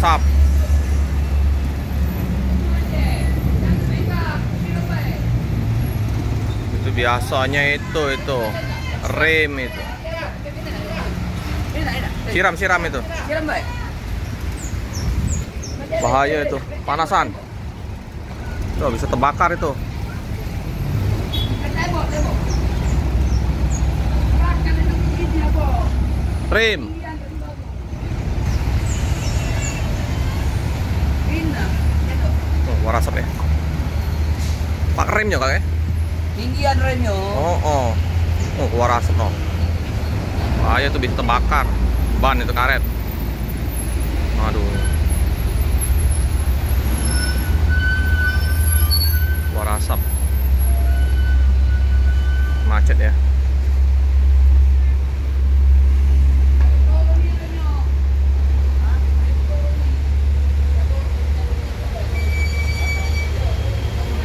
asap. Itu biasanya itu rem itu. Siram itu. Bahaya itu, panasan. Tuh bisa terbakar itu. Rem. Oh, warna asap ya. Pak remnya kak ya? Tinggian remnya. Oh, keluar asap no. Bahaya tuh bisa terbakar. Ban itu karet. Aduh. Keluar asap. Macet ya.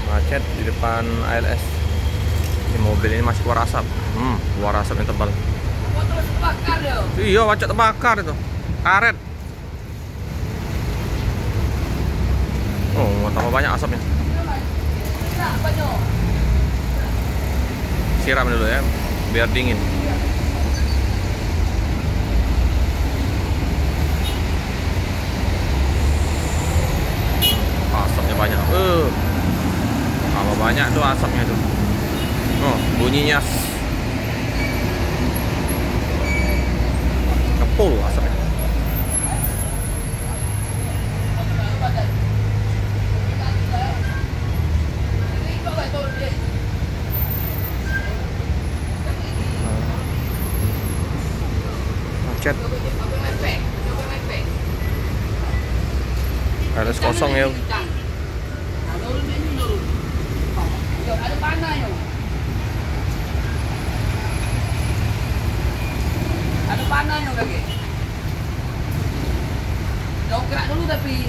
Macet di depan ALS. Ini mobil ini masih keluar asap. Keluar asap yang tebal. Iya, macet terbakar itu. Karet. Oh, mau tambah banyak asapnya. Siram dulu ya, biar dingin. Asapnya banyak. Tambah banyak tuh asapnya tuh. Oh, bunyinya ngepul asapnya. Macet. Harus kosong ya. Ada panahnya. Ada panahnya kakek. Jauh gerak dulu tapi.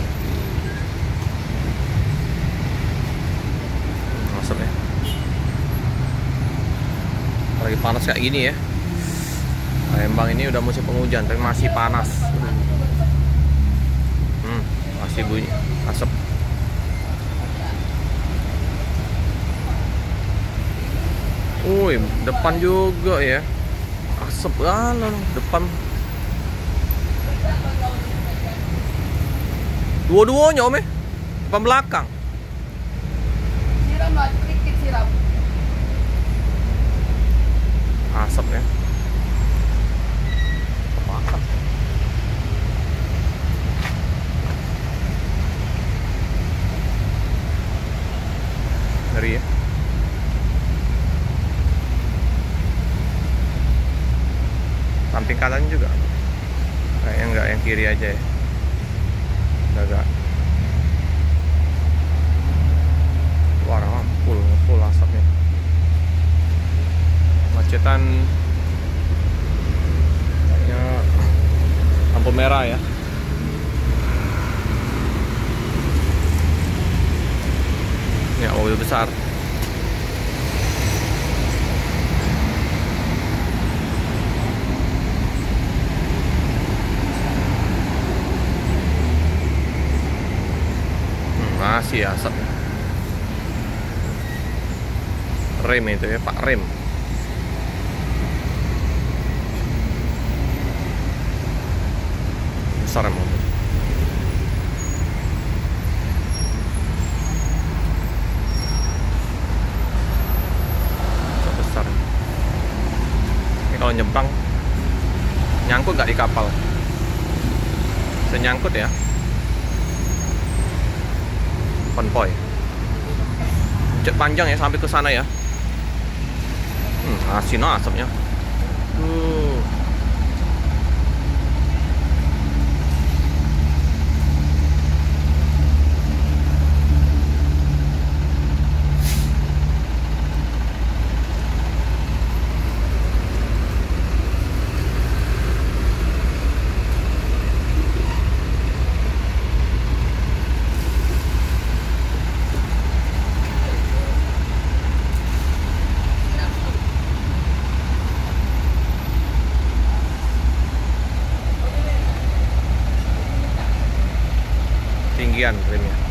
Asap ya. Lagi panas kayak gini ya. Palembang ini udah musim penghujan tapi masih panas. Masih bunyi asap. Wih, depan juga ya. Asap lah depan. Dua-duanya om ya. Depan belakang. Siram lah, sedikit siram. Asap ya. Terbakar. Ngeri ya. Samping kanan juga. Kayaknya enggak, yang kiri aja ya. Agak. Wah, full asapnya. Macetan. Kayaknya lampu merah ya. Ya, mobil besar. Masih asap. Rem itu ya, Pak rem. Besar mobil. Besar. Ini kalau nyebrang nyangkut nggak di kapal? Senyangkut ya. Konvoy. Jet panjang ya sampai ke sana ya. Asin asapnya. ketinggian remnya.